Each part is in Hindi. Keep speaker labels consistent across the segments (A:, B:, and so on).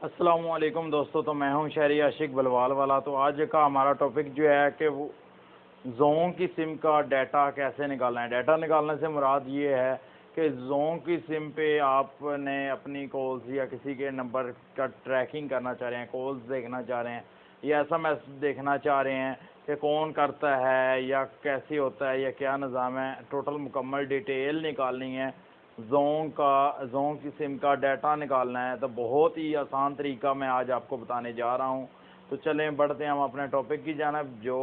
A: अस्सलामुअलैकुम दोस्तों, तो मैं हूं शहरी आशिक बलवाल वाला। तो आज का हमारा टॉपिक जो है कि वो जों की सिम का डाटा कैसे निकालना है। डाटा निकालने से मुराद ये है कि जों की सिम पे आपने अपनी कॉल्स या किसी के नंबर का ट्रैकिंग करना चाह रहे हैं, कॉल्स देखना चाह रहे हैं या एसएमएस देखना चाह रहे हैं कि कौन करता है या कैसे होता है या क्या निज़ाम है, टोटल मुकम्मल डिटेल निकालनी है। जों की सिम का डाटा निकालना है तो बहुत ही आसान तरीका मैं आज आपको बताने जा रहा हूं। तो चलें बढ़ते हैं हम अपने टॉपिक की जानिब। जो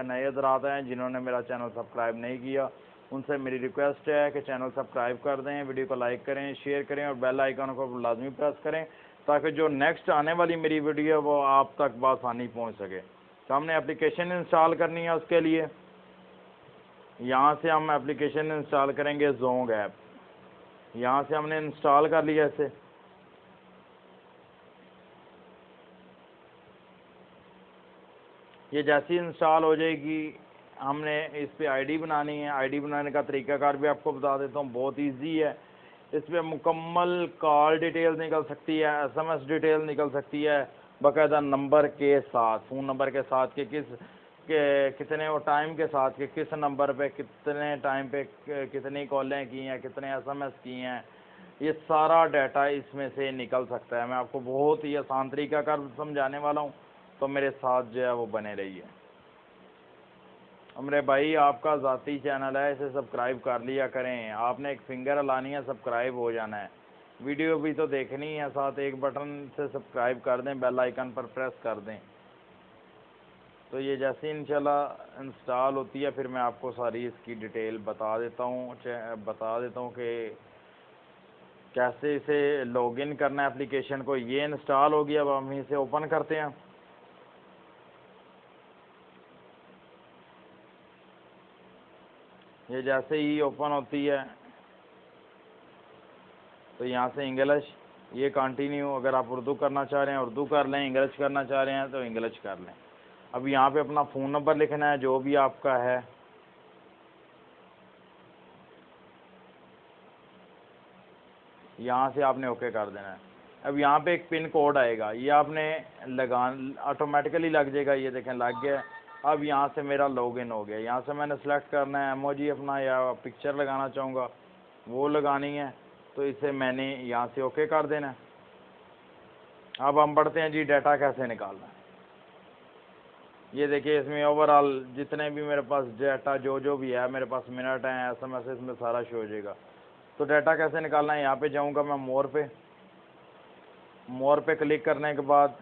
A: नए हज़रात हैं जिन्होंने मेरा चैनल सब्सक्राइब नहीं किया, उनसे मेरी रिक्वेस्ट है कि चैनल सब्सक्राइब कर दें, वीडियो को लाइक करें, शेयर करें और बेल आइकन को लाजमी प्रेस करें ताकि जो नेक्स्ट आने वाली मेरी वीडियो है वो आप तक बआसानी पहुँच सके। तो हमने एप्लीकेशन इंस्टॉल करनी है। उसके लिए यहाँ से हम एप्लीकेशन इंस्टॉल करेंगे जोंग ऐप। यहाँ से हमने इंस्टॉल कर लिया इसे। ये जैसी इंस्टॉल हो जाएगी हमने इस पे आईडी बनानी है। आईडी बनाने का तरीकाकार भी आपको बता देता हूँ, बहुत इजी है। इस पर मुकम्मल कॉल डिटेल निकल सकती है, एसएमएस डिटेल निकल सकती है, बाकायदा नंबर के साथ, फ़ोन नंबर के साथ के कितने वो टाइम के साथ कि किस नंबर पे कितने टाइम पे कितनी कॉलें की हैं, कितने एसएमएस किए हैं, ये सारा डाटा इसमें से निकल सकता है। मैं आपको बहुत ही आसान तरीका कर समझाने वाला हूँ, तो मेरे साथ जो है वो बने रहिए। मेरे भाई, आपका ज़ाती चैनल है, इसे सब्सक्राइब कर लिया करें। आपने एक फिंगर हिलानी है, सब्सक्राइब हो जाना है। वीडियो भी तो देखनी है, साथ एक बटन से सब्सक्राइब कर दें, बेल आइकन पर प्रेस कर दें। तो ये जैसे इंशाल्लाह इंस्टॉल होती है फिर मैं आपको सारी इसकी डिटेल बता देता हूँ कि कैसे इसे लॉगिन करना है एप्लीकेशन को। ये इंस्टॉल हो गया, अब हम इसे ओपन करते हैं। ये जैसे ही ओपन होती है तो यहाँ से इंग्लिश, ये कंटिन्यू, अगर आप उर्दू करना चाह रहे हैं उर्दू कर लें, इंग्लिश करना चाह रहे हैं तो इंग्लिश कर लें। अब यहाँ पे अपना फ़ोन नंबर लिखना है जो भी आपका है। यहाँ से आपने ओके कर देना है। अब यहाँ पे एक पिन कोड आएगा, ये आपने ऑटोमेटिकली लग जाएगा। ये देखें लग गया। अब यहाँ से मेरा लॉगिन हो गया। यहाँ से मैंने सेलेक्ट करना है इमोजी अपना, या पिक्चर लगाना चाहूँगा वो लगानी है, तो इसे मैंने यहाँ से ओके कर देना है। अब हम बढ़ते हैं जी डाटा कैसे निकालना है। ये देखिए इसमें ओवरऑल जितने भी मेरे पास डाटा जो भी है, मेरे पास मिनट हैं, एसएमएस, इसमें सारा शो हो जाएगा। तो डाटा कैसे निकालना है, यहाँ पे जाऊँगा मैं मोर पे क्लिक करने के बाद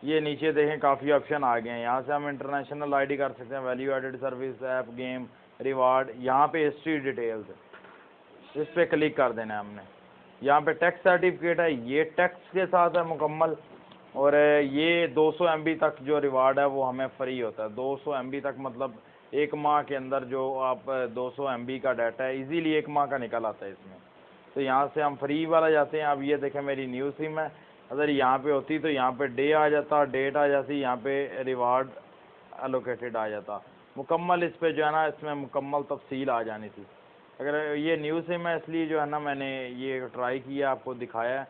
A: ये नीचे देखें काफ़ी ऑप्शन आ गए हैं। यहाँ से हम इंटरनेशनल आईडी कर सकते हैं, value added service, app, game, reward. यहाँ पे हिस्ट्री डिटेल्स, इस पर क्लिक कर देना है हमने। यहाँ पे टैक्स सर्टिफिकेट है, ये टैक्स के साथ है मुकम्मल। और ये 200 MB तक जो रिवार्ड है वो हमें फ्री होता है। 200 MB तक मतलब एक माह के अंदर जो आप 200 MB का डाटा है इजीली एक माह का निकल आता है इसमें। तो यहाँ से हम फ्री वाला जाते हैं। अब ये देखें मेरी न्यू सिम है, अगर यहाँ पे होती तो यहाँ पे डे आ जाता, डेट आ जाती, यहाँ पे रिवार्ड एलोकेटेड आ जाता मुकम्मल। इस पे जो है ना, इसमें मुकम्मल तफसील आ जानी थी। अगर ये न्यू सिम है इसलिए जो है ना मैंने ये ट्राई किया, आपको दिखाया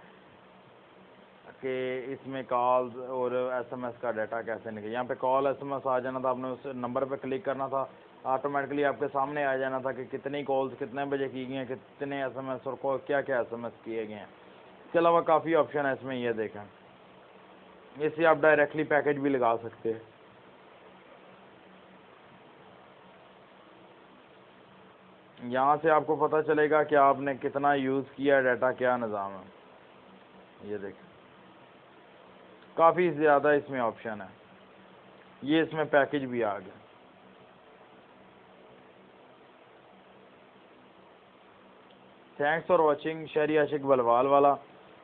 A: कि इसमें कॉल्स और एसएमएस का डाटा कैसे निकले। यहाँ पे कॉल एसएमएस आ जाना था, आपने उस नंबर पे क्लिक करना था, ऑटोमेटिकली आपके सामने आ जाना था कि कितनी कॉल्स कितने बजे की गई हैं, कितने एसएमएस और क्या क्या एसएमएस किए गए हैं। इसके अलावा काफ़ी ऑप्शन है इसमें, ये देखें। इससे आप डायरेक्टली पैकेज भी लगा सकते हैं। यहाँ से आपको पता चलेगा कि आपने कितना यूज़ किया डाटा, क्या निज़ाम है। ये देखें काफ़ी ज़्यादा इसमें ऑप्शन है। ये इसमें पैकेज भी आ गया। थैंक्स फॉर वॉचिंग, शहरी आशिक बलवाल वाला।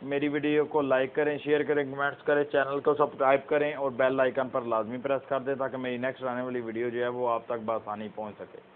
A: मेरी वीडियो को लाइक करें, शेयर करें, कमेंट्स करें, चैनल को सब्सक्राइब करें और बेल आइकन पर लाजमी प्रेस कर दें ताकि मेरी नेक्स्ट आने वाली वीडियो जो है वो आप तक बआसानी पहुंच सके।